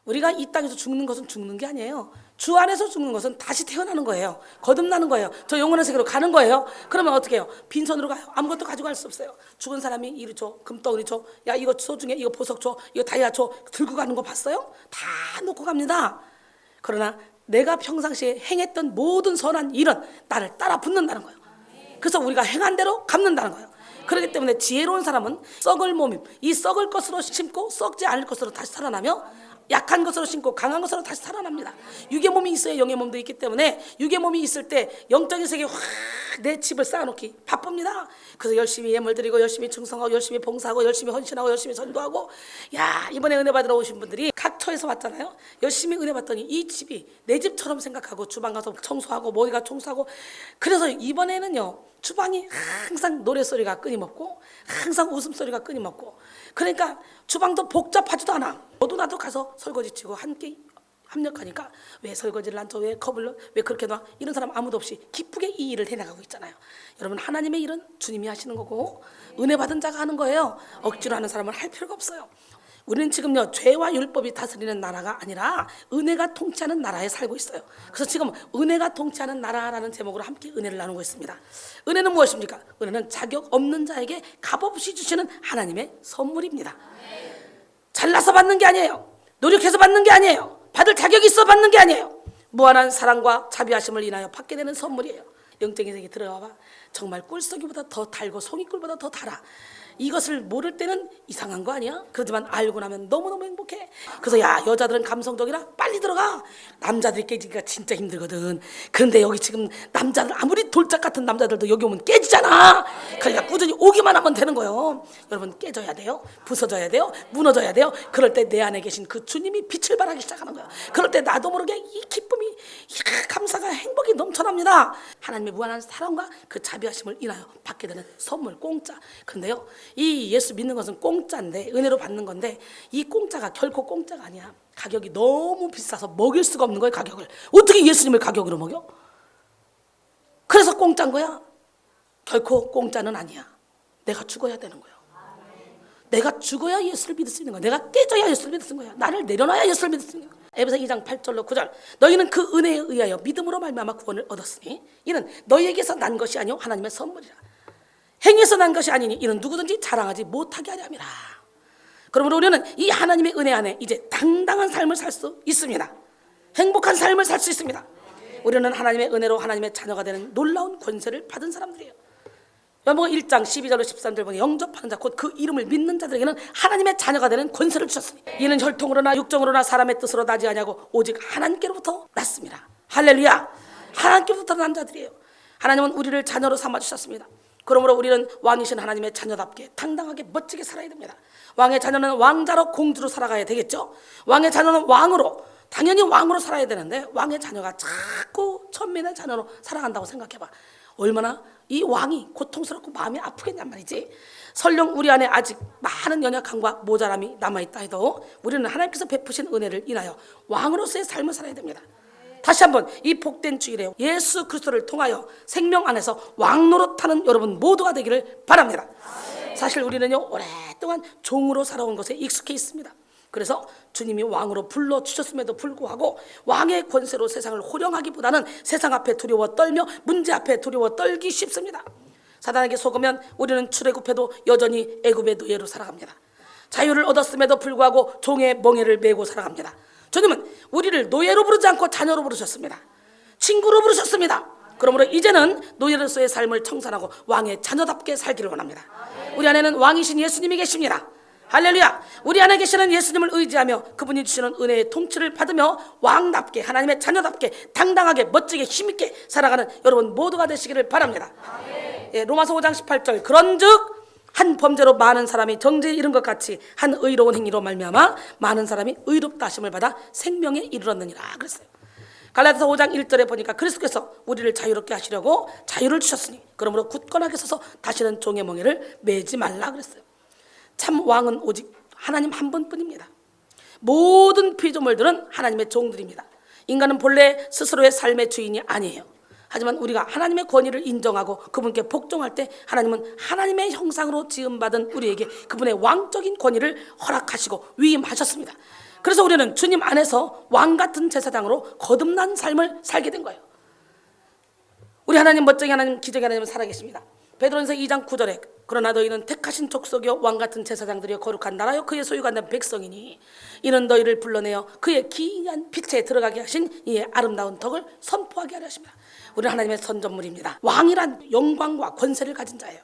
우리가 이 땅에서 죽는 것은 죽는 게 아니에요. 주 안에서 죽는 것은 다시 태어나는 거예요. 거듭나는 거예요. 저 영원한 세계로 가는 거예요. 그러면 어떻게 해요? 빈손으로 가요. 아무것도 가져갈 수 없어요. 죽은 사람이 이리 줘, 금덩어리 줘, 야 이거 소중해, 이거 보석 줘, 이거 다이아 줘, 들고 가는 거 봤어요? 다 놓고 갑니다. 그러나 내가 평상시에 행했던 모든 선한 일은 나를 따라 붙는다는 거예요. 그래서 우리가 행한 대로 갚는다는 거예요. 그렇기 때문에 지혜로운 사람은 썩을 몸임, 이 썩을 것으로 심고 썩지 않을 것으로 다시 살아나며 약한 것으로 심고 강한 것으로 다시 살아납니다. 육의 몸이 있어야 영의 몸도 있기 때문에 육의 몸이 있을 때 영적인 세계에 확 내 집을 쌓아놓기 바쁩니다. 그래서 열심히 예물 드리고 열심히 충성하고 열심히 봉사하고 열심히 헌신하고 열심히 전도하고, 야 이번에 은혜 받으러 오신 분들이 각 처에서 왔잖아요. 열심히 은혜 받더니 이 집이 내 집처럼 생각하고 주방 가서 청소하고 머리가 청소하고, 그래서 이번에는요 주방이 항상 노래소리가 끊임없고 항상 웃음소리가 끊임없고, 그러니까 주방도 복잡하지도 않아. 너도 나도 가서 설거지 치고 함께 합력하니까 왜 설거지를 안 쳐, 왜 컵을 왜 그렇게 놔, 이런 사람 아무도 없이 기쁘게 이 일을 해나가고 있잖아요. 여러분, 하나님의 일은 주님이 하시는 거고 은혜 받은 자가 하는 거예요. 억지로 하는 사람은 할 필요가 없어요. 우리는 지금요 죄와 율법이 다스리는 나라가 아니라 은혜가 통치하는 나라에 살고 있어요. 그래서 지금 은혜가 통치하는 나라라는 제목으로 함께 은혜를 나누고 있습니다. 은혜는 무엇입니까? 은혜는 자격 없는 자에게 값없이 주시는 하나님의 선물입니다. 잘나서 받는 게 아니에요. 노력해서 받는 게 아니에요. 받을 자격이 있어 받는 게 아니에요. 무한한 사랑과 자비하심을 인하여 받게 되는 선물이에요. 영적인 세계 들어가봐. 정말 꿀속이보다 더 달고 송이꿀보다 더 달아. 이것을 모를 때는 이상한 거 아니야? 그렇지만 알고 나면 너무너무 행복해. 그래서 야, 여자들은 감성적이라 빨리 들어가. 남자들이 깨지기가 진짜 힘들거든. 그런데 여기 지금 남자들, 아무리 돌짝 같은 남자들도 여기 오면 깨지잖아. 그러니까 꾸준히 오기만 하면 되는 거예요. 여러분, 깨져야 돼요. 부서져야 돼요. 무너져야 돼요. 그럴 때 내 안에 계신 그 주님이 빛을 발하기 시작하는 거예요. 그럴 때 나도 모르게 이 기쁨이, 감사가, 행복이 넘쳐납니다. 하나님의 무한한 사랑과 그 자비하심을 인하여 받게 되는 선물, 공짜. 그런데요, 이 예수 믿는 것은 공짜인데, 은혜로 받는 건데, 이 공짜가 결코 공짜가 아니야. 가격이 너무 비싸서 먹일 수가 없는 거예요. 가격을 어떻게 예수님을 가격으로 먹여? 그래서 공짜인 거야. 결코 공짜는 아니야. 내가 죽어야 되는 거야. 내가 죽어야 예수를 믿을 수 있는 거야. 내가 깨져야 예수를 믿을 수 있는 거야. 나를 내려놔야 예수를 믿을 수 있는 거야. 에베소 2장 8절로 9절. 너희는 그 은혜에 의하여 믿음으로 말미암아 구원을 얻었으니 이는 너희에게서 난 것이 아니요 하나님의 선물이라. 행위에서 난 것이 아니니 이는 누구든지 자랑하지 못하게 하려 함이라. 그러므로 우리는 이 하나님의 은혜 안에 이제 당당한 삶을 살 수 있습니다. 행복한 삶을 살 수 있습니다. 우리는 하나님의 은혜로 하나님의 자녀가 되는 놀라운 권세를 받은 사람들이에요. 요한복음 1장 12절로 13절 보니 영접하는 자 곧 그 이름을 믿는 자들에게는 하나님의 자녀가 되는 권세를 주셨으니 이는 혈통으로나 육정으로나 사람의 뜻으로 나지 아니하고 오직 하나님께로부터 났습니다. 할렐루야. 하나님께로부터 난 자들이에요. 하나님은 우리를 자녀로 삼아주셨습니다. 그러므로 우리는 왕이신 하나님의 자녀답게 당당하게 멋지게 살아야 됩니다. 왕의 자녀는 왕자로 공주로 살아가야 되겠죠. 왕의 자녀는 왕으로, 당연히 왕으로 살아야 되는데 왕의 자녀가 자꾸 천민의 자녀로 살아간다고 생각해봐. 얼마나 이 왕이 고통스럽고 마음이 아프겠냔 말이지. 설령 우리 안에 아직 많은 연약함과 모자람이 남아있다 해도 우리는 하나님께서 베푸신 은혜를 인하여 왕으로서의 삶을 살아야 됩니다. 다시 한번 이 복된 주일에 예수 그리스도를 통하여 생명 안에서 왕노릇하는 여러분 모두가 되기를 바랍니다. 사실 우리는요 오랫동안 종으로 살아온 것에 익숙해 있습니다. 그래서 주님이 왕으로 불러주셨음에도 불구하고 왕의 권세로 세상을 호령하기보다는 세상 앞에 두려워 떨며 문제 앞에 두려워 떨기 쉽습니다. 사단에게 속으면 우리는 출애굽해도 여전히 애굽의 노예로 살아갑니다. 자유를 얻었음에도 불구하고 종의 멍에를 메고 살아갑니다. 주님은 우리를 노예로 부르지 않고 자녀로 부르셨습니다. 친구로 부르셨습니다. 그러므로 이제는 노예로서의 삶을 청산하고 왕의 자녀답게 살기를 원합니다. 우리 안에는 왕이신 예수님이 계십니다. 할렐루야. 우리 안에 계시는 예수님을 의지하며 그분이 주시는 은혜의 통치를 받으며 왕답게 하나님의 자녀답게 당당하게 멋지게 힘있게 살아가는 여러분 모두가 되시기를 바랍니다. 예, 로마서 5장 18절. 그런즉 한 범죄로 많은 사람이 정죄에 이른 것 같이 한 의로운 행위로 말미암아 많은 사람이 의롭다 하심을 받아 생명에 이르렀느니라 그랬어요. 갈라디아서 5장 1절에 보니까 그리스도께서 우리를 자유롭게 하시려고 자유를 주셨으니 그러므로 굳건하게 서서 다시는 종의 멍에를 매지 말라 그랬어요. 참 왕은 오직 하나님 한 분뿐입니다. 모든 피조물들은 하나님의 종들입니다. 인간은 본래 스스로의 삶의 주인이 아니에요. 하지만 우리가 하나님의 권위를 인정하고 그분께 복종할 때 하나님은 하나님의 형상으로 지음받은 우리에게 그분의 왕적인 권위를 허락하시고 위임하셨습니다. 그래서 우리는 주님 안에서 왕 같은 제사장으로 거듭난 삶을 살게 된 거예요. 우리 하나님 멋쟁이 하나님 기적의 하나님은 살아계십니다. 베드로전서 2장 9절에 그러나 너희는 택하신 족속이요 왕 같은 제사장들이요 거룩한 나라요 그의 소유가 된 백성이니 이는 너희를 불러내어 그의 기이한 빛에 들어가게 하신 이의 아름다운 덕을 선포하게 하려 하십니다. 우리 하나님의 선전물입니다. 왕이란 영광과 권세를 가진 자예요.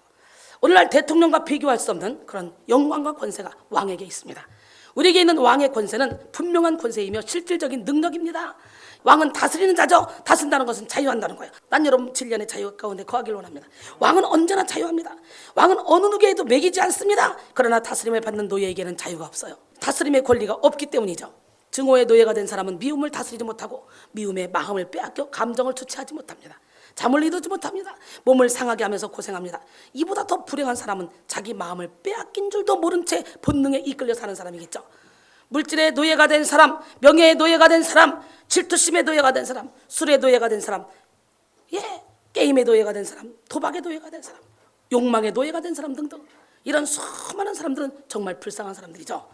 오늘날 대통령과 비교할 수 없는 그런 영광과 권세가 왕에게 있습니다. 우리에게 있는 왕의 권세는 분명한 권세이며 실질적인 능력입니다. 왕은 다스리는 자죠. 다스린다는 것은 자유한다는 거예요. 난 여러분 진리안의 자유 가운데 거하기를 원합니다. 왕은 언제나 자유합니다. 왕은 어느 누구에도 매기지 않습니다. 그러나 다스림을 받는 노예에게는 자유가 없어요. 다스림의 권리가 없기 때문이죠. 증오의 노예가 된 사람은 미움을 다스리지 못하고 미움의 마음을 빼앗겨 감정을 주체하지 못합니다. 잠을 이루지 못합니다. 몸을 상하게 하면서 고생합니다. 이보다 더 불행한 사람은 자기 마음을 빼앗긴 줄도 모른 채 본능에 이끌려 사는 사람이겠죠. 물질의 노예가 된 사람, 명예의 노예가 된 사람, 질투심의 노예가 된 사람, 술의 노예가 된 사람, 게임의 노예가 된 사람, 도박의 노예가 된 사람, 욕망의 노예가 된 사람 등등, 이런 수많은 사람들은 정말 불쌍한 사람들이죠.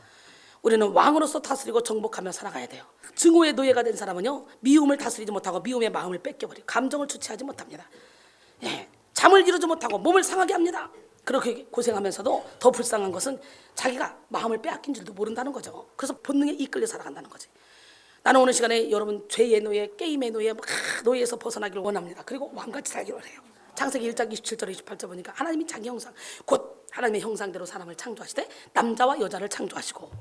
우리는 왕으로서 다스리고 정복하며 살아가야 돼요. 증오의 노예가 된 사람은요, 미움을 다스리지 못하고 미움의 마음을 뺏겨버리고 감정을 주체하지 못합니다. 잠을 이루지 못하고 몸을 상하게 합니다. 그렇게 고생하면서도 더 불쌍한 것은 자기가 마음을 빼앗긴 줄도 모른다는 거죠. 그래서 본능에 이끌려 살아간다는 거지. 나는 오늘 시간에 여러분 죄의 노예, 게임의 노예, 노예에서 벗어나기를 원합니다. 그리고 왕같이 살기를 원해요. 창세기 1장 27절 28절 보니까 하나님이 자기 형상, 곧 하나님의 형상대로 사람을 창조하시되 남자와 여자를 창조하시고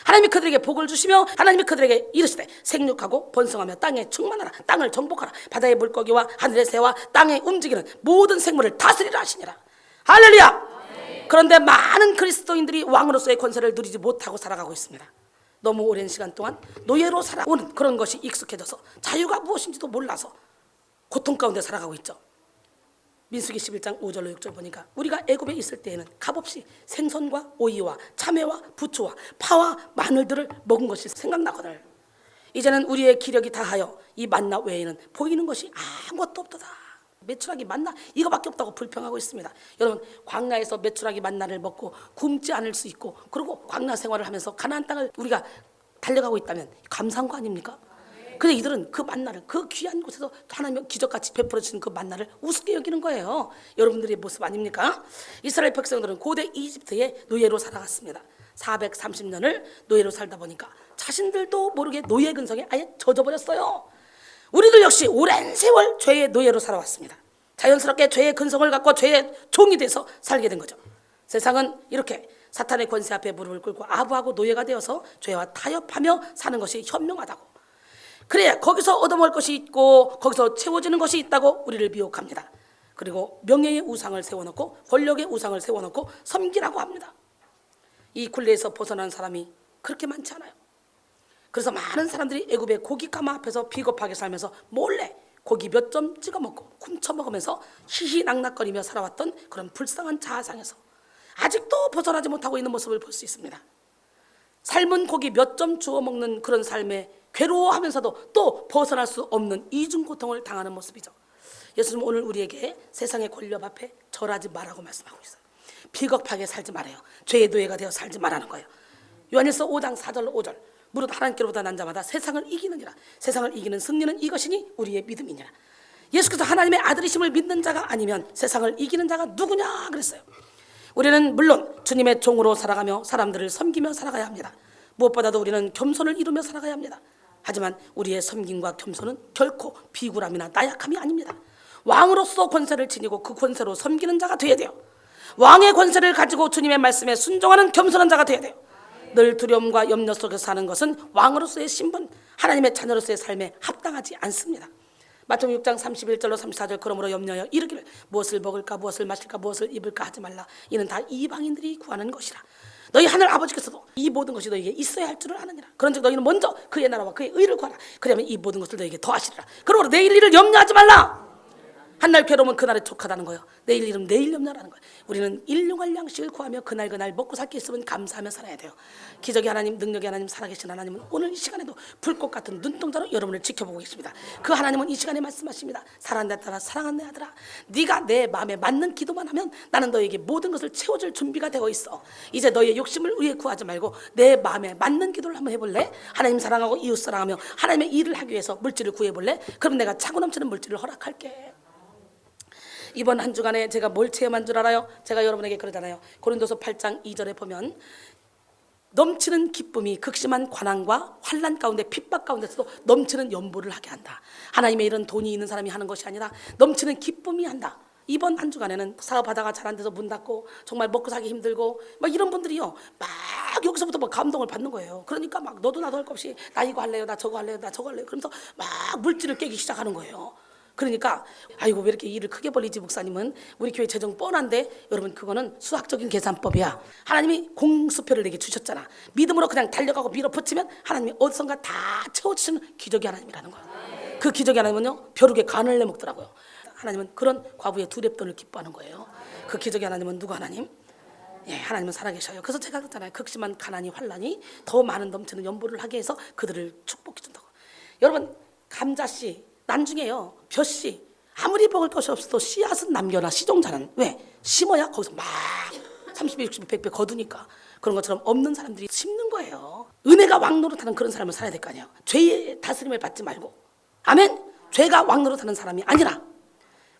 하나님이 그들에게 복을 주시며 하나님이 그들에게 이르시되 생육하고 번성하며 땅에 충만하라, 땅을 정복하라, 바다의 물고기와 하늘의 새와 땅에 움직이는 모든 생물을 다스리라 하시니라. 할렐루야. 그런데 많은 그리스도인들이 왕으로서의 권세를 누리지 못하고 살아가고 있습니다. 너무 오랜 시간 동안 노예로 살아오는 그런 것이 익숙해져서 자유가 무엇인지도 몰라서 고통 가운데 살아가고 있죠. 민수기 11장 5절로 6절 보니까 우리가 애굽에 있을 때에는 값없이 생선과 오이와 참외와 부추와 파와 마늘들을 먹은 것이 생각나거늘 이제는 우리의 기력이 다하여 이 만나 외에는 보이는 것이 아무것도 없도다. 메추라기 만나 이거밖에 없다고 불평하고 있습니다. 여러분, 광야에서 메추라기 만나를 먹고 굶지 않을 수 있고 그리고 광야 생활을 하면서 가나안 땅을 우리가 달려가고 있다면 감사한 거 아닙니까? 근데 이들은 그 만나를, 그 귀한 곳에서 하나님의 기적같이 베풀어 주신 그 만나를 우습게 여기는 거예요. 여러분들의 모습 아닙니까? 이스라엘 백성들은 고대 이집트의 노예로 살아갔습니다. 430년을 노예로 살다 보니까 자신들도 모르게 노예 근성에 아예 젖어버렸어요. 우리도 역시 오랜 세월 죄의 노예로 살아왔습니다. 자연스럽게 죄의 근성을 갖고 죄의 종이 돼서 살게 된 거죠. 세상은 이렇게 사탄의 권세 앞에 무릎을 꿇고 아부하고 노예가 되어서 죄와 타협하며 사는 것이 현명하다고, 그래야 거기서 얻어먹을 것이 있고 거기서 채워지는 것이 있다고 우리를 미혹합니다. 그리고 명예의 우상을 세워놓고 권력의 우상을 세워놓고 섬기라고 합니다. 이 굴레에서 벗어난 사람이 그렇게 많지 않아요. 그래서 많은 사람들이 애굽의 고깃가마 앞에서 비겁하게 살면서 몰래 고기 몇 점 찍어 먹고 훔쳐 먹으면서 희희낙낙거리며 살아왔던 그런 불쌍한 자아상에서 아직도 벗어나지 못하고 있는 모습을 볼 수 있습니다. 삶은 고기 몇 점 주워 먹는 그런 삶에 괴로워하면서도 또 벗어날 수 없는 이중 고통을 당하는 모습이죠. 예수님은 오늘 우리에게 세상의 권력 앞에 절하지 말라고 말씀하고 있어요. 비겁하게 살지 말아요. 죄의 노예가 되어 살지 말라는 거예요. 요한일서 5장 4절 5절 무릇 하나님께로부터 난 자마다 세상을 이기느니라. 세상을 이기는 승리는 이것이니 우리의 믿음이니라. 예수께서 하나님의 아들이심을 믿는 자가 아니면 세상을 이기는 자가 누구냐 그랬어요. 우리는 물론 주님의 종으로 살아가며 사람들을 섬기며 살아가야 합니다. 무엇보다도 우리는 겸손을 이루며 살아가야 합니다. 하지만 우리의 섬김과 겸손은 결코 비굴함이나 나약함이 아닙니다. 왕으로서 권세를 지니고 그 권세로 섬기는 자가 되어야 돼요. 왕의 권세를 가지고 주님의 말씀에 순종하는 겸손한 자가 되어야 돼요. 늘 두려움과 염려 속에서 사는 것은 왕으로서의 신분, 하나님의 자녀로서의 삶에 합당하지 않습니다. 마태복음 6장 31절로 34절 그러므로 염려하여 이르기를 무엇을 먹을까 무엇을 마실까 무엇을 입을까 하지 말라. 이는 다 이방인들이 구하는 것이라. 너희 하늘 아버지께서도 이 모든 것이 너희에게 있어야 할 줄을 아느니라. 그런즉 너희는 먼저 그의 나라와 그의 의를 구하라. 그러면 이 모든 것을 너희에게 더하시리라. 그러므로 내일 일을 염려하지 말라. 한날 괴로우면 그날에 족하다는 거예요. 내일 일은 내일 염려라는 거예요. 우리는 일용할 양식을 구하며 그날 먹고 살 게 있으면 감사하며 살아야 돼요. 기적의 하나님, 능력의 하나님, 살아계신 하나님은 오늘 이 시간에도 불꽃 같은 눈동자로 여러분을 지켜보고 계십니다. 그 하나님은 이 시간에 말씀하십니다. 사랑하는 내 아들아, 사랑하는 내 아들아, 네가 내 마음에 맞는 기도만 하면 나는 너에게 모든 것을 채워줄 준비가 되어 있어. 이제 너의 욕심을 위해 구하지 말고 내 마음에 맞는 기도를 한번 해볼래? 하나님 사랑하고 이웃 사랑하며 하나님의 일을 하기 위해서 물질을 구해볼래? 그럼 내가 차고 넘치는 물질을 허락할게. 이번 한 주간에 제가 뭘 체험한 줄 알아요? 제가 여러분에게 그러잖아요. 고린도서 8장 2절에 보면 넘치는 기쁨이 극심한 관한과 환난 가운데 핍박 가운데서도 넘치는 연보를 하게 한다. 하나님의 일은 돈이 있는 사람이 하는 것이 아니라 넘치는 기쁨이 한다. 이번 한 주간에는 사업하다가 잘 안 돼서 문 닫고 정말 먹고 살기 힘들고 막 이런 분들이요, 막 여기서부터 막 감동을 받는 거예요. 그러니까 막 너도 나도 할 것 없이 나 이거 할래요, 나 저거 할래요, 나 저거 할래요. 그러면서 막 물질을 깨기 시작하는 거예요. 그러니까 아이고 왜 이렇게 일을 크게 벌리지 목사님은, 우리 교회 재정 뻔한데. 여러분, 그거는 수학적인 계산법이야. 하나님이 공수표를 내게 주셨잖아. 믿음으로 그냥 달려가고 밀어붙이면 하나님이 어디선가 다 채워주시는 기적의 하나님이라는 거야. 그 기적의 하나님은요, 벼룩에 간을 내먹더라고요. 하나님은 그런 과부의 두 랩돈을 기뻐하는 거예요. 그 기적의 하나님은 누구 하나님? 예, 하나님은 살아계셔요. 그래서 제가 그랬잖아요. 극심한 가난이 환난이 더 많은 넘치는 연보를 하게 해서 그들을 축복해 준다고. 여러분, 감자씨 난중에요, 벼씨 아무리 먹을 것이 없어도 씨앗은 남겨놔. 씨종자는 왜? 심어야 거기서 막 30배 60배 100배 거두니까. 그런 것처럼 없는 사람들이 심는 거예요. 은혜가 왕노릇하는 그런 삶을 살아야 될 거 아니에요. 죄의 다스림을 받지 말고, 아멘. 죄가 왕노릇하는 사람이 아니라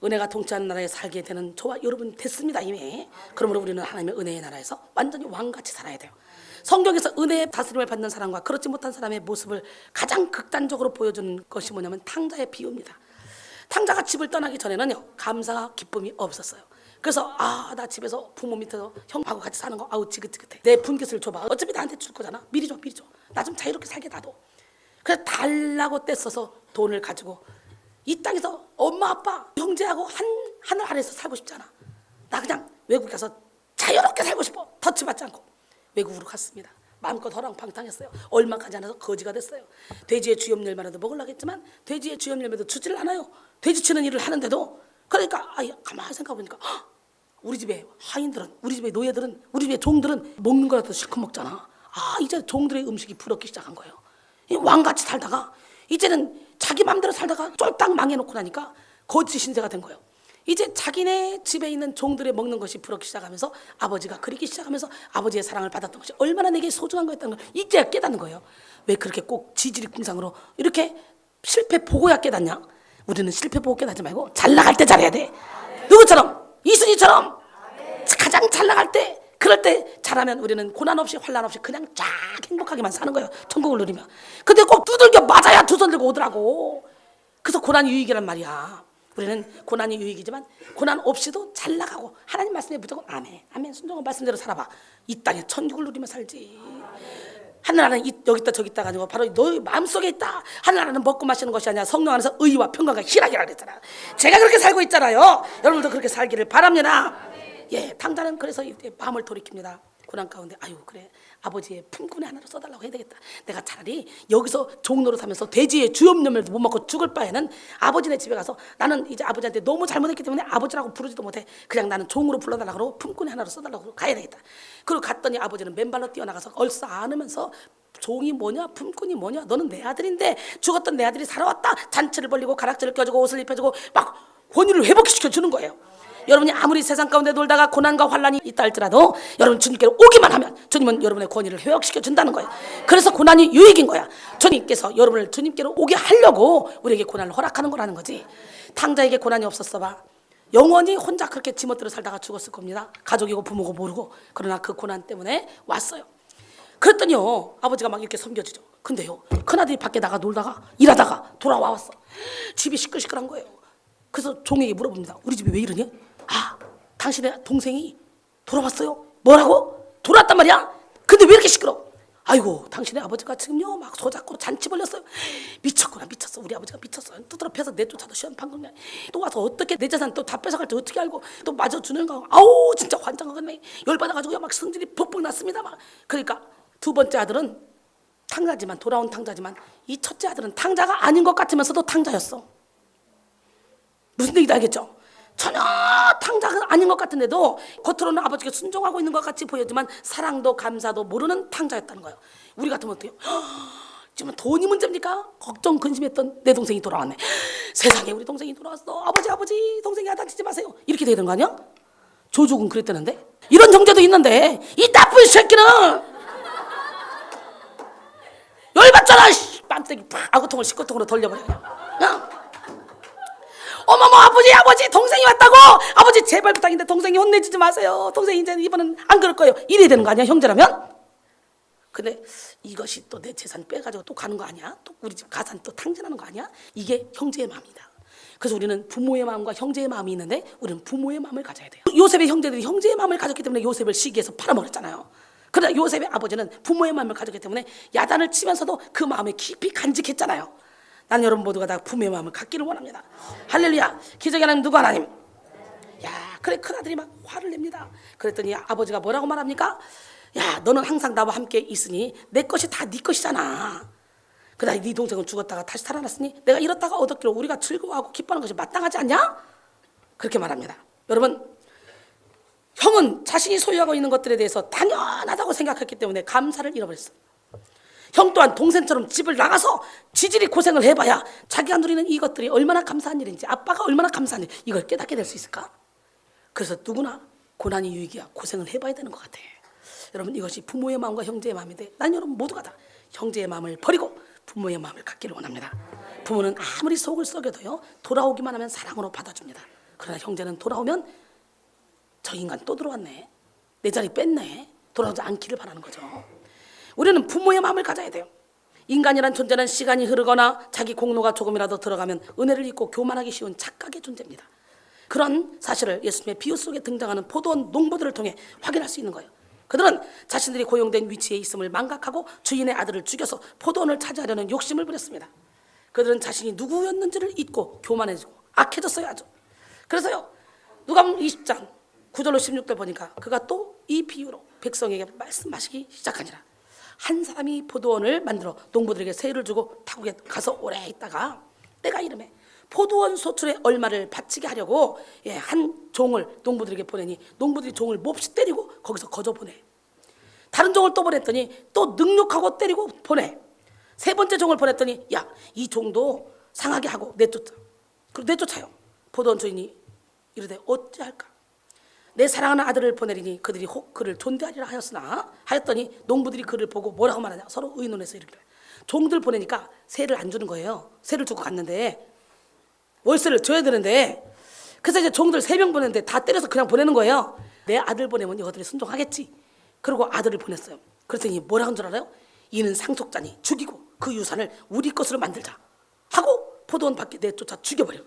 은혜가 통치하는 나라에 살게 되는 저와 여러분 됐습니다 이미. 그러므로 우리는 하나님의 은혜의 나라에서 완전히 왕같이 살아야 돼요. 성경에서 은혜의 다스림을 받는 사람과 그렇지 못한 사람의 모습을 가장 극단적으로 보여주는 것이 뭐냐면 탕자의 비유입니다. 탕자가 집을 떠나기 전에는요, 감사와 기쁨이 없었어요. 그래서 나 집에서 부모 밑에서 형하고 같이 사는 거 아우 지긋지긋해. 내 분깃을 줘봐. 어차피 나한테 줄 거잖아. 미리 줘. 나 좀 자유롭게 살게 놔둬. 그래서 달라고 떼써서 돈을 가지고 이 땅에서 엄마 아빠 형제하고 하늘 아래에서 살고 싶지 않아. 나 그냥 외국 가서 자유롭게 살고 싶어. 터치받지 않고. 외국으로 갔습니다. 마음껏 허랑방탕했어요. 얼마 가지 않아서 거지가 됐어요. 돼지의 주염 열매라도 먹으려고 했지만 돼지의 주염 열매도 주지를 않아요. 돼지 치는 일을 하는데도. 그러니까 가만히 생각해보니까 우리 집에 하인들은, 우리 집에 노예들은, 우리 집에 종들은 먹는 거라도 실컷 먹잖아. 이제 종들의 음식이 부럽기 시작한 거예요. 왕같이 살다가 이제는 자기 마음대로 살다가 쫄딱 망해놓고 나니까 거지 신세가 된 거예요. 이제 자기네 집에 있는 종들의 먹는 것이 부럽기 시작하면서 아버지가 그리기 시작하면서 아버지의 사랑을 받았던 것이 얼마나 내게 소중한 거였다는 걸 이제야 깨닫는 거예요. 왜 그렇게 꼭 지지리궁상으로 이렇게 실패 보고야 깨닫냐? 우리는 실패 보고 깨닫지 말고 잘 나갈 때 잘해야 돼. 누구처럼? 이순이처럼 가장 잘 나갈 때, 그럴 때 잘하면 우리는 고난 없이 환난 없이 그냥 쫙 행복하게만 사는 거예요. 천국을 누리면. 근데 꼭 두들겨 맞아야 두 손 들고 오더라고. 그래서 고난이 유익이란 말이야. 우리는 고난이 유익이지만 고난 없이도 잘 나가고 하나님 말씀에 무조건 아멘 순종한 말씀대로 살아봐. 이 땅에 천국을 누리며 살지. 하늘나라는 여기 있다 저기 있다 가지고 바로 너희 마음속에 있다. 하늘나라는 먹고 마시는 것이 아니라 성령 안에서 의와 평강과 희락이라 그랬잖아. 제가 그렇게 살고 있잖아요. 여러분도 그렇게 살기를 바랍니다. 예, 탕자는 그래서 마음을 돌이킵니다. 고난 가운데 그래, 아버지의 품꾼의 하나로 써달라고 해야 되겠다. 내가 차라리 여기서 종노릇하면서 돼지의 주염염을 못 먹고 죽을 바에는 아버지네 집에 가서, 나는 이제 아버지한테 너무 잘못했기 때문에 아버지라고 부르지도 못해. 그냥 나는 종으로 불러달라고 그러고 품꾼의 하나로 써달라고 가야 되겠다. 그리고 갔더니 아버지는 맨발로 뛰어나가서 얼싸 안으면서 종이 뭐냐 품꾼이 뭐냐, 너는 내 아들인데 죽었던 내 아들이 살아왔다. 잔치를 벌리고 가락지를 껴주고 옷을 입혀주고 막 권위를 회복시켜주는 거예요. 여러분이 아무리 세상 가운데 놀다가 고난과 환난이 있다 할지라도 여러분 주님께로 오기만 하면 주님은 여러분의 권위를 회복시켜 준다는 거예요. 그래서 고난이 유익인 거야. 주님께서 여러분을 주님께로 오게 하려고 우리에게 고난을 허락하는 거라는 거지. 탕자에게 고난이 없었어 봐, 영원히 혼자 그렇게 지멋대로 살다가 죽었을 겁니다. 가족이고 부모고 모르고. 그러나 그 고난 때문에 왔어요. 그랬더니요, 아버지가 막 이렇게 섬겨주죠. 근데요, 큰아들이 밖에 나가 놀다가 일하다가 돌아왔어. 집이 시끌시끌한 거예요. 그래서 종에게 물어봅니다. 우리 집이 왜 이러니? 당신의 동생이 돌아왔어요. 뭐라고? 돌아왔단 말이야? 근데 왜 이렇게 시끄러? 아이고, 당신의 아버지가 지금요 막 소작고 잔치 벌렸어요. 미쳤구나, 미쳤어. 우리 아버지가 미쳤어. 두드러 패서 내쫓아도 시험 판결이야. 또 와서 어떻게 내 재산 또 다 뺏어갈지 어떻게 알고 또 마저 주는 거. 진짜 환장하겠네. 열받아가지고 막 성질이 벅벅 났습니다. 막. 그러니까 두 번째 아들은 탕자지만, 돌아온 탕자지만, 이 첫째 아들은 탕자가 아닌 것 같으면서도 탕자였어. 무슨 얘기인지 알겠죠? 전혀 탕자가 아닌 것 같은데도 겉으로는 아버지가 순종하고 있는 것 같이 보였지만 사랑도 감사도 모르는 탕자였다는 거예요. 우리 같으면 어때요? 지금 돈이 문제입니까? 걱정 근심했던 내 동생이 돌아왔네. 세상에 우리 동생이 돌아왔어. 아버지 동생이 다치지 마세요. 이렇게 돼야 되는 거 아니야? 조족은 그랬다는데? 이런 형제도 있는데 이 나쁜 새끼는 열받잖아. 빰때기 팍 아구통을 식구통으로 돌려버려. 어머머 아버지 동생이 왔다고. 아버지 제발 부탁인데 동생이 혼내주지 마세요. 동생이 이제 이번엔 안 그럴 거예요. 이래야 되는 거 아니야 형제라면? 근데 이것이 또 내 재산 빼가지고 또 가는 거 아니야? 또 우리 집 가산 또 탕진하는 거 아니야? 이게 형제의 마음이다. 그래서 우리는 부모의 마음과 형제의 마음이 있는데 우리는 부모의 마음을 가져야 돼요. 요셉의 형제들이 형제의 마음을 가졌기 때문에 요셉을 시기해서 팔아먹었잖아요. 그러나 요셉의 아버지는 부모의 마음을 가졌기 때문에 야단을 치면서도 그 마음에 깊이 간직했잖아요. 난 여러분 모두가 다 부모의 마음을 갖기를 원합니다. 할렐루야. 기적의 하나님 누구 하나님? 야 그래 큰아들이 막 화를 냅니다. 그랬더니 아버지가 뭐라고 말합니까? 야 너는 항상 나와 함께 있으니 내 것이 다 네 것이잖아. 그러나 네 동생은 죽었다가 다시 살아났으니 내가 잃었다가 얻었기로 우리가 즐거워하고 기뻐하는 것이 마땅하지 않냐? 그렇게 말합니다. 여러분 형은 자신이 소유하고 있는 것들에 대해서 당연하다고 생각했기 때문에 감사를 잃어버렸어. 형 또한 동생처럼 집을 나가서 지질이 고생을 해봐야 자기가 누리는 이것들이 얼마나 감사한 일인지 아빠가 얼마나 감사한 일 이걸 깨닫게 될 수 있을까? 그래서 누구나 고난이 유익이야 고생을 해봐야 되는 것 같아. 여러분 이것이 부모의 마음과 형제의 마음인데 난 여러분 모두가 다 형제의 마음을 버리고 부모의 마음을 갖기를 원합니다. 부모는 아무리 속을 썩여도요 돌아오기만 하면 사랑으로 받아줍니다. 그러나 형제는 돌아오면 저 인간 또 들어왔네, 내 자리 뺐네, 돌아오지 않기를 바라는 거죠. 우리는 부모의 마음을 가져야 돼요. 인간이란 존재는 시간이 흐르거나 자기 공로가 조금이라도 들어가면 은혜를 잊고 교만하기 쉬운 착각의 존재입니다. 그런 사실을 예수님의 비유 속에 등장하는 포도원 농부들을 통해 확인할 수 있는 거예요. 그들은 자신들이 고용된 위치에 있음을 망각하고 주인의 아들을 죽여서 포도원을 차지하려는 욕심을 부렸습니다. 그들은 자신이 누구였는지를 잊고 교만해지고 악해졌어요 아주. 그래서요 누가복음 20장 9절로 16절 보니까 그가 또 이 비유로 백성에게 말씀하시기 시작하니라. 한 사람이 포도원을 만들어 농부들에게 세율을 주고 타국에 가서 오래 있다가 때가 이름에 포도원 소출의 얼마를 바치게 하려고 한 종을 농부들에게 보내니 농부들이 종을 몹시 때리고 거기서 거저 보내. 다른 종을 또 보냈더니 또 능욕하고 때리고 보내. 세 번째 종을 보냈더니 야 이 종도 상하게 하고 내쫓아. 그리고 내쫓아요. 포도원 주인이 이르되 어찌할까? 내 사랑하는 아들을 보내리니 그들이 혹 그를 존대하리라 하였더니 농부들이 그를 보고 뭐라고 말하냐 서로 의논해서 이르기를 종들 보내니까 세를 안 주는 거예요. 세를 주고 갔는데 월세를 줘야 되는데 그래서 이제 종들 3명 보냈는데 다 때려서 그냥 보내는 거예요. 내 아들 보내면 이것들이 순종하겠지. 그리고 아들을 보냈어요. 그랬더니 뭐라 한 줄 알아요? 이는 상속자니 죽이고 그 유산을 우리 것으로 만들자 하고 포도원 밖에 내쫓아 죽여버려.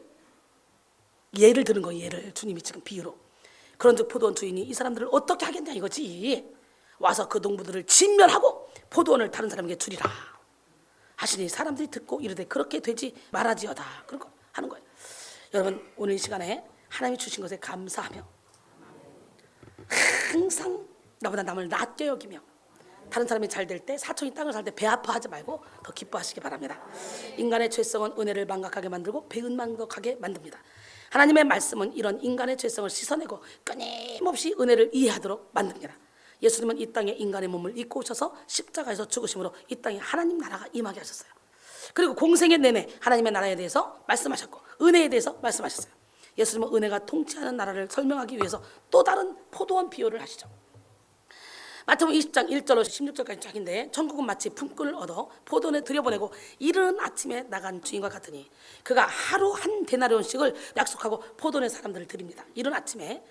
예를 드는 거예요. 예를 주님이 지금 비유로. 그런즉 포도원 주인이 이 사람들을 어떻게 하겠냐 이거지. 와서 그 농부들을 진멸하고 포도원을 다른 사람에게 주리라 하시니 사람들이 듣고 이르되 그렇게 되지 말아지어다. 그러고 하는 거예요. 여러분 오늘 이 시간에 하나님이 주신 것에 감사하며 항상 나보다 남을 낮게 여기며 다른 사람이 잘 될 때 사촌이 땅을 살 때 배 아파하지 말고 더 기뻐하시기 바랍니다. 인간의 죄성은 은혜를 망각하게 만들고 배은망덕하게 만듭니다. 하나님의 말씀은 이런 인간의 죄성을 씻어내고 끊임없이 은혜를 이해하도록 만듭니다. 예수님은 이 땅에 인간의 몸을 입고 오셔서 십자가에서 죽으심으로 이 땅에 하나님 나라가 임하게 하셨어요. 그리고 공생의 내내 하나님의 나라에 대해서 말씀하셨고 은혜에 대해서 말씀하셨어요. 예수님은 은혜가 통치하는 나라를 설명하기 위해서 또 다른 포도원 비유를 하시죠. 마태복음 20장 1절로 16절까지 쫙인데 천국은 마치 품꾼을 얻어 포도원에 들여보내고 이른 아침에 나간 주인과 같으니 그가 하루 한 데나리온씩을 약속하고 포도원의 사람들을 드립니다. 이른 아침에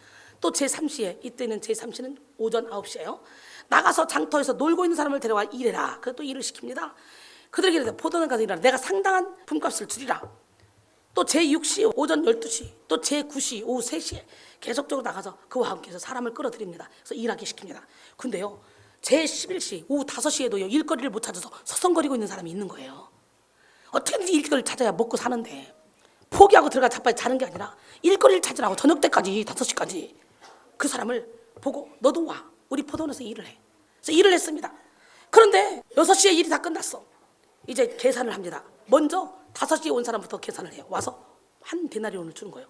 또 제3시에 이때는 제3시는 오전 9시예요. 나가서 장터에서 놀고 있는 사람을 데려와 일해라. 그래서 또 일을 시킵니다. 그들에게 이르되 포도원 가서 일하라. 내가 상당한 품값을 주리라. 또 제6시 오전 12시 또 제9시 오후 3시에 계속적으로 나가서 그와 함께해서 사람을 끌어들입니다. 그래서 일하게 시킵니다. 근데요 제11시 오후 5시에도요 일거리를 못 찾아서 서성거리고 있는 사람이 있는 거예요. 어떻게든지 일거리를 찾아야 먹고 사는데 포기하고 들어가 자빠져 자는 게 아니라 일거리를 찾으라고 저녁 때까지 5시까지 그 사람을 보고 너도 와 우리 포도원에서 일을 해. 그래서 일을 했습니다. 그런데 6시에 일이 다 끝났어. 이제 계산을 합니다. 먼저 5시에 온 사람부터 계산을 해요. 와서 한 데나리온을 주는 거예요.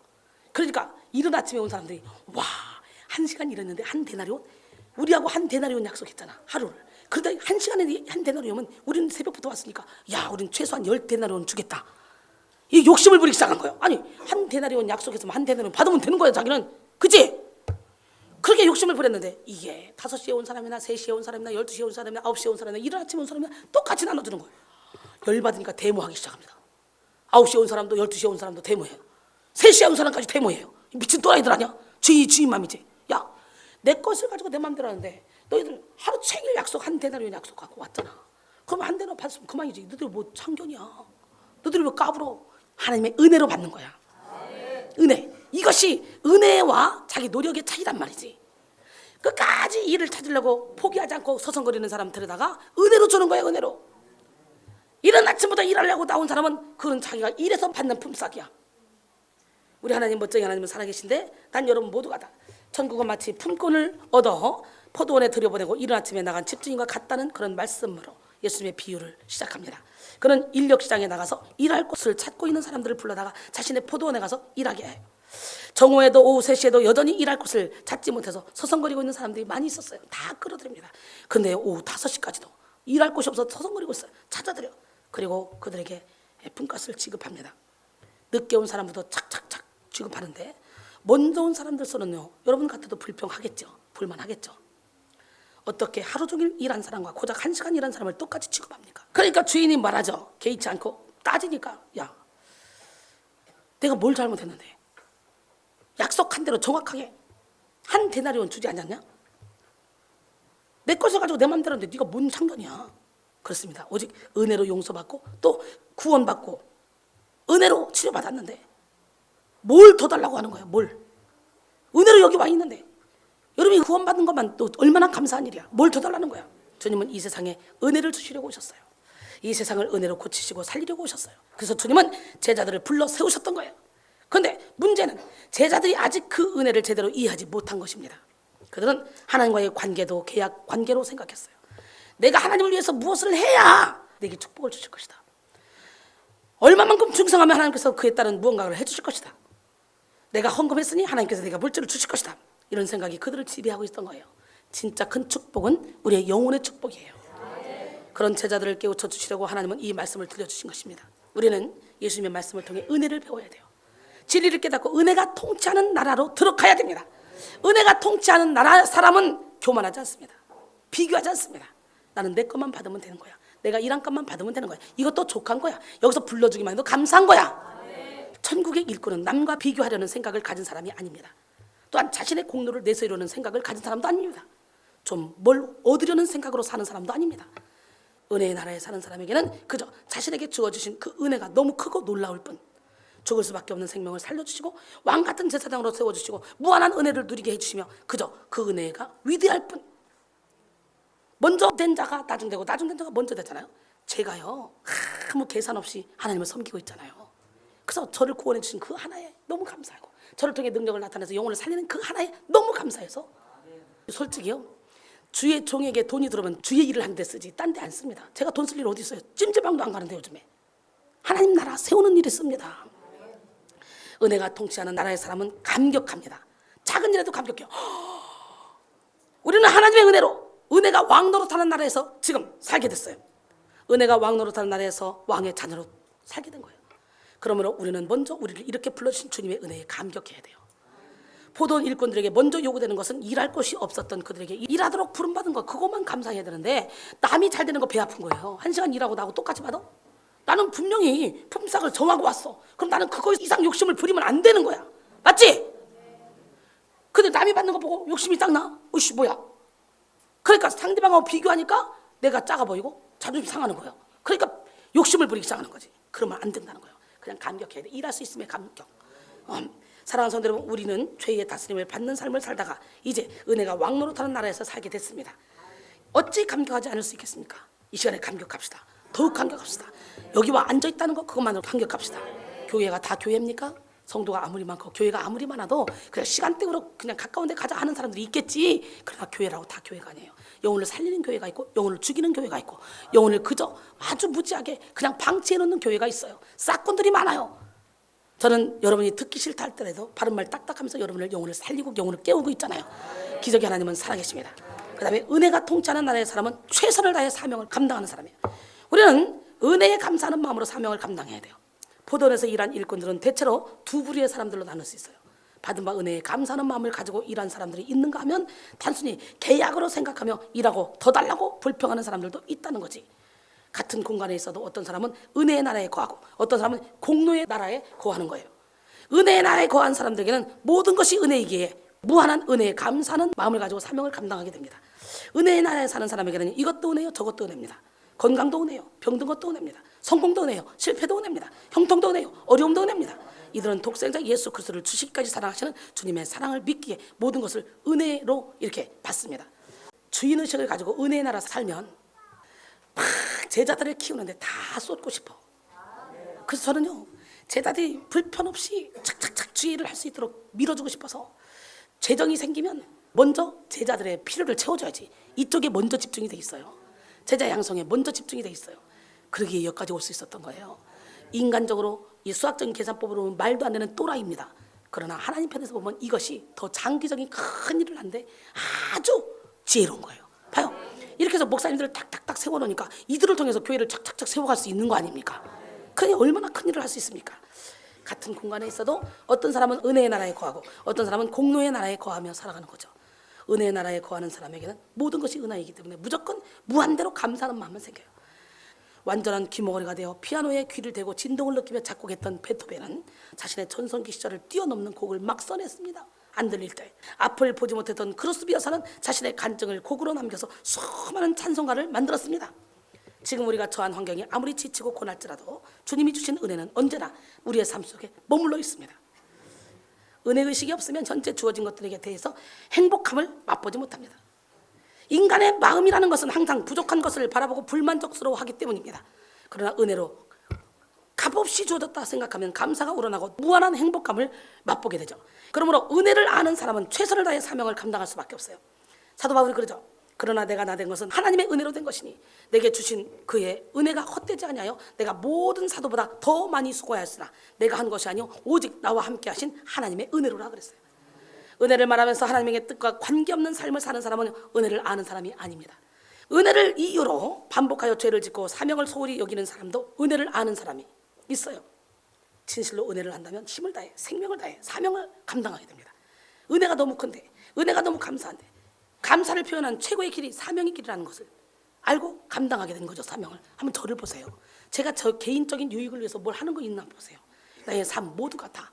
그러니까 이른 아침에 온 사람들이 와, 1시간 일했는데 한 데나리온? 우리하고 한 데나리온 약속했잖아, 하루를. 그러다 1시간에 한 데나리온이면 우리는 새벽부터 왔으니까 야, 우리는 최소한 10데나리온 주겠다. 이 욕심을 부리기 시작한 거예요. 아니, 한 데나리온 약속했으면 한 데나리온 받으면 되는 거예요, 자기는. 그치? 그렇게 욕심을 부렸는데 이게 5시에 온 사람이나 3시에 온 사람이나 12시에 온 사람이나 9시에 온 사람이나 이른 아침에 온 사람이나 똑같이 나눠주는 거예요. 열받으니까 데모하기 시작합니다. 9시에 온 사람도 12시에 온 사람도 데모해요. 3시에 온 사람까지 데모해요. 미친 또라이들 아니야? 주인 맘이지. 야, 내 것을 가지고 내 맘대로 하는데 너희들 하루 종일 약속 한 데나리온 약속하고 왔잖아. 그럼 한 데나리온 받았으면 그만이지. 너희들 뭐 참견이야. 너희들 왜 까불어? 하나님의 은혜로 받는 거야. 은혜. 이것이 은혜와 자기 노력의 차이란 말이지. 끝까지 일을 찾으려고 포기하지 않고 서성거리는 사람 데려다가 은혜로 주는 거야, 은혜로. 이른 아침부터 일하려고 나온 사람은 그건 자기가 일해서 받는 품삯이야. 우리 하나님 멋쟁이 하나님은 살아계신데 난 여러분 모두가 다 천국은 마치 품꾼을 얻어 포도원에 들여보내고 이른 아침에 나간 집주인과 같다는 그런 말씀으로 예수님의 비유를 시작합니다. 그는 인력시장에 나가서 일할 곳을 찾고 있는 사람들을 불러다가 자신의 포도원에 가서 일하게 해요. 정오에도 오후 3시에도 여전히 일할 곳을 찾지 못해서 서성거리고 있는 사람들이 많이 있었어요. 다 끌어들입니다. 근데 오후 5시까지도 일할 곳이 없어서 서성거리고 있어요. 찾아들여. 그리고 그들에게 품값을 지급합니다. 늦게 온 사람부터 착착착 지급하는데 먼저 온 사람들로서는요, 여러분 같아도 불평하겠죠. 불만하겠죠. 어떻게 하루 종일 일한 사람과 고작 1시간 일한 사람을 똑같이 취급합니까? 그러니까 주인이 말하죠. 개의치 않고 따지니까, 야, 내가 뭘 잘못했는데 약속한 대로 정확하게 한 데나리온 주지 않았냐? 내 것을 가지고 내 맘대로 하는데 네가 뭔 상관이야? 그렇습니다. 오직 은혜로 용서받고 또 구원받고 은혜로 치료받았는데 뭘 더 달라고 하는 거야? 뭘? 은혜로 여기 와 있는데 여러분이 구원받는 것만 또 얼마나 감사한 일이야. 뭘 더 달라는 거야? 주님은 이 세상에 은혜를 주시려고 오셨어요. 이 세상을 은혜로 고치시고 살리려고 오셨어요. 그래서 주님은 제자들을 불러 세우셨던 거예요. 그런데 문제는 제자들이 아직 그 은혜를 제대로 이해하지 못한 것입니다. 그들은 하나님과의 관계도 계약 관계로 생각했어요. 내가 하나님을 위해서 무엇을 해야 내게 축복을 주실 것이다. 얼마만큼 충성하면 하나님께서 그에 따른 무언가를 해주실 것이다. 내가 헌금했으니 하나님께서 내가 물질을 주실 것이다. 이런 생각이 그들을 지배하고 있던 거예요. 진짜 큰 축복은 우리의 영혼의 축복이에요. 그런 제자들을 깨우쳐 주시려고 하나님은 이 말씀을 들려주신 것입니다. 우리는 예수님의 말씀을 통해 은혜를 배워야 돼요. 진리를 깨닫고 은혜가 통치하는 나라로 들어가야 됩니다. 은혜가 통치하는 나라 사람은 교만하지 않습니다. 비교하지 않습니다. 나는 내 것만 받으면 되는 거야. 내가 일한 것만 받으면 되는 거야. 이것도 족한 거야. 여기서 불러주기만 해도 감사한 거야. 천국의 일꾼은 남과 비교하려는 생각을 가진 사람이 아닙니다. 또한 자신의 공로를 내세우려는 생각을 가진 사람도 아닙니다. 좀 뭘 얻으려는 생각으로 사는 사람도 아닙니다. 은혜의 나라에 사는 사람에게는 그저 자신에게 주어주신 그 은혜가 너무 크고 놀라울 뿐, 죽을 수밖에 없는 생명을 살려주시고 왕같은 제사장으로 세워주시고 무한한 은혜를 누리게 해주시며 그저 그 은혜가 위대할 뿐. 먼저 된 자가 나중 되고 나중 된 자가 먼저 되잖아요. 제가요 아무 계산 없이 하나님을 섬기고 있잖아요. 그래서 저를 구원해 주신 그 하나에 너무 감사하고 저를 통해 능력을 나타내서 영혼을 살리는 그 하나에 너무 감사해서 솔직히요, 주의 종에게 돈이 들어오면 주의 일을 하는 데 쓰지 딴 데 안 씁니다. 제가 돈 쓸 일 어디 있어요? 찜질방도 안 가는데 요즘에. 하나님 나라 세우는 일에 씁니다. 은혜가 통치하는 나라의 사람은 감격합니다. 작은 일에도 감격해요. 우리는 하나님의 은혜로 은혜가 왕노릇하는 나라에서 지금 살게 됐어요. 은혜가 왕노릇하는 나라에서 왕의 자녀로 살게 된 거예요. 그러므로 우리는 먼저 우리를 이렇게 불러주신 주님의 은혜에 감격해야 돼요. 포도원 일꾼들에게 먼저 요구되는 것은 일할 곳이 없었던 그들에게 일하도록 부름받은 거, 그것만 감사해야 되는데 남이 잘 되는 거 배 아픈 거예요. 1시간 일하고 나하고 똑같이 받아? 나는 분명히 품삯을 정하고 왔어. 그럼 나는 그거 이상 욕심을 부리면 안 되는 거야. 맞지? 근데 남이 받는 거 보고 욕심이 딱 나? 어이씨 뭐야? 그러니까 상대방하고 비교하니까 내가 작아 보이고 자존심 상하는 거예요. 그러니까 욕심을 부리기 시작하는 거지. 그러면 안 된다는 거예요. 그냥 감격해야 돼. 일할 수 있음에 감격. 사랑하는 성도 여러분, 우리는 죄의 다스림을 받는 삶을 살다가 이제 은혜가 왕노릇하는 나라에서 살게 됐습니다. 어찌 감격하지 않을 수 있겠습니까? 이 시간에 감격합시다. 더욱 감격합시다. 여기 와 앉아있다는 거 그것만으로 감격합시다. 교회가 다 교회입니까? 성도가 아무리 많고 교회가 아무리 많아도 그냥 시간대로 그냥 가까운 데 가자 하는 사람들이 있겠지. 그러나 교회라고 다 교회가 아니에요. 영혼을 살리는 교회가 있고 영혼을 죽이는 교회가 있고 영혼을 그저 아주 무지하게 그냥 방치해 놓는 교회가 있어요. 싹꾼들이 많아요. 저는 여러분이 듣기 싫다 할때라도 바른말 딱딱하면서 여러분을 영혼을 살리고 영혼을 깨우고 있잖아요. 기적의 하나님은 살아계십니다. 그 다음에 은혜가 통치하는 나라의 사람은 최선을 다해 사명을 감당하는 사람이에요. 우리는 은혜에 감사하는 마음으로 사명을 감당해야 돼요. 포도원에서 일한 일꾼들은 대체로 두 부류의 사람들로 나눌 수 있어요. 받은 바 은혜에 감사하는 마음을 가지고 일한 사람들이 있는가 하면 단순히 계약으로 생각하며 일하고 더 달라고 불평하는 사람들도 있다는 거지. 같은 공간에 있어도 어떤 사람은 은혜의 나라에 거하고 어떤 사람은 공로의 나라에 거하는 거예요. 은혜의 나라에 거한 사람들에게는 모든 것이 은혜이기에 무한한 은혜에 감사하는 마음을 가지고 사명을 감당하게 됩니다. 은혜의 나라에 사는 사람에게는 이것도 은혜요 저것도 은혜입니다. 건강도 은혜요, 병든 것도 은혜입니다. 성공도 은혜요, 실패도 은혜입니다. 형통도 은혜요, 어려움도 은혜입니다. 이들은 독생자 예수 그리스도를 주시기까지 사랑하시는 주님의 사랑을 믿기에 모든 것을 은혜로 이렇게 받습니다. 주인의식을 가지고 은혜의 나라 살면 막 제자들을 키우는데 다 쏟고 싶어. 그래서 저는요, 제자들이 불편 없이 착착착 주의 일을 할 수 있도록 밀어주고 싶어서 재정이 생기면 먼저 제자들의 필요를 채워줘야지. 이쪽에 먼저 집중이 돼 있어요. 제자 양성에 먼저 집중이 돼 있어요. 그러기에 여기까지 올 수 있었던 거예요. 인간적으로 이 수학적인 계산법으로 보면 말도 안 되는 또라이입니다. 그러나 하나님 편에서 보면 이것이 더 장기적인 큰 일을 하는데 아주 지혜로운 거예요. 봐요. 이렇게 해서 목사님들을 탁탁탁 세워놓으니까 이들을 통해서 교회를 착착착 세워갈 수 있는 거 아닙니까? 그게 얼마나 큰 일을 할 수 있습니까? 같은 공간에 있어도 어떤 사람은 은혜의 나라에 거하고 어떤 사람은 공로의 나라에 거하며 살아가는 거죠. 은혜의 나라에 거하는 사람에게는 모든 것이 은혜이기 때문에 무조건 무한대로 감사하는 마음만 생겨요. 완전한 귀머거리가 되어 피아노에 귀를 대고 진동을 느끼며 작곡했던 베토벤은 자신의 전성기 시절을 뛰어넘는 곡을 막 써냈습니다. 안 들릴 때 앞을 보지 못했던 크로스비 여사는 자신의 간증을 곡으로 남겨서 수많은 찬송가를 만들었습니다. 지금 우리가 처한 환경이 아무리 지치고 고날지라도 주님이 주신 은혜는 언제나 우리의 삶 속에 머물러 있습니다. 은혜의식이 없으면 현재 주어진 것들에 대해서 행복함을 맛보지 못합니다. 인간의 마음이라는 것은 항상 부족한 것을 바라보고 불만족스러워하기 때문입니다. 그러나 은혜로 값없이 주어졌다 생각하면 감사가 우러나고 무한한 행복감을 맛보게 되죠. 그러므로 은혜를 아는 사람은 최선을 다해 사명을 감당할 수밖에 없어요. 사도 바울이 그러죠. 그러나 내가 나 된 것은 하나님의 은혜로 된 것이니 내게 주신 그의 은혜가 헛되지 아니하여 내가 모든 사도보다 더 많이 수고하였으나 내가 한 것이 아니요 오직 나와 함께 하신 하나님의 은혜로라 그랬어요. 은혜를 말하면서 하나님의 뜻과 관계없는 삶을 사는 사람은 은혜를 아는 사람이 아닙니다. 은혜를 이유로 반복하여 죄를 짓고 사명을 소홀히 여기는 사람도 은혜를 아는 사람이 있어요. 진실로 은혜를 한다면 힘을 다해 생명을 다해 사명을 감당하게 됩니다. 은혜가 너무 큰데 은혜가 너무 감사한데 감사를 표현한 최고의 길이 사명의 길이라는 것을 알고 감당하게 된 거죠. 사명을. 한번 저를 보세요. 제가 저 개인적인 유익을 위해서 뭘 하는 거 있나 보세요. 나의 삶 모두가 다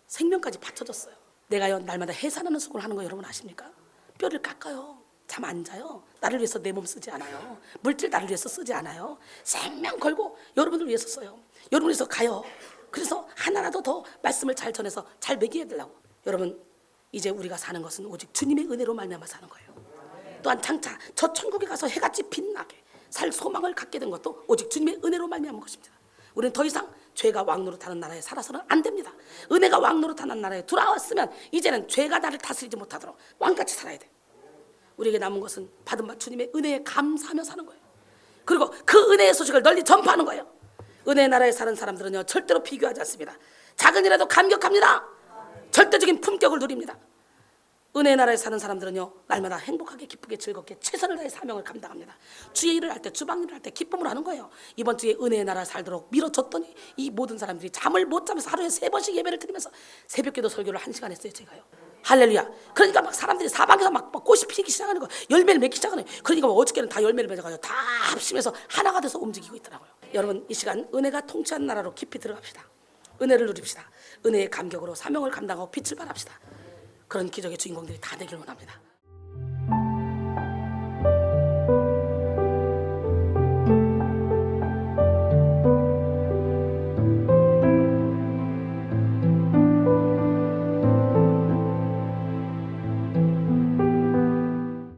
생명까지 바쳐졌어요. 내가요 날마다 해산하는 수고를 하는 거 여러분 아십니까? 뼈를 깎아요. 잠 안 자요. 나를 위해서 내 몸 쓰지 않아요. 물질 나를 위해서 쓰지 않아요. 생명 걸고 여러분을 위해서 써요. 여러분을 위해서 가요. 그래서 하나라도 더 말씀을 잘 전해서 잘 먹여야 되려고. 여러분 이제 우리가 사는 것은 오직 주님의 은혜로 말미암아 사는 거예요. 또한 장차 저 천국에 가서 해같이 빛나게 살 소망을 갖게 된 것도 오직 주님의 은혜로 말미암은 것입니다. 우리는 더 이상 죄가 왕노릇하는 나라에 살아서는 안 됩니다. 은혜가 왕노릇하는 나라에 돌아왔으면 이제는 죄가 나를 다스리지 못하도록 왕같이 살아야 돼. 우리에게 남은 것은 받은 바 주님의 은혜에 감사하며 사는 거예요. 그리고 그 은혜의 소식을 널리 전파하는 거예요. 은혜의 나라에 사는 사람들은요 절대로 비교하지 않습니다. 작은 일에도 감격합니다. 절대적인 품격을 누립니다. 은혜의 나라에 사는 사람들은요 날마다 행복하게 기쁘게 즐겁게 최선을 다해 사명을 감당합니다. 주의 일을 할 때 주방 일을 할 때 기쁨으로 하는 거예요. 이번 주에 은혜의 나라에 살도록 밀어줬더니 이 모든 사람들이 잠을 못 자면서 하루에 3번씩 예배를 드리면서 새벽기도 설교를 1시간 했어요. 제가요. 할렐루야. 그러니까 막 사람들이 사방에서 막 꽃이 피기 시작하는 거예요. 열매를 맺기 시작하는 거예요. 그러니까 뭐 어저께는 다 열매를 맺어가지고 다 합심해서 하나가 돼서 움직이고 있더라고요. 여러분 이 시간 은혜가 통치하는 나라로 깊이 들어갑시다. 은혜를 누립시다. 은혜의 감격으로 사명을 감당하고 빛을 발합시다. 그런 기적의 주인공들이 다 되길 원합니다.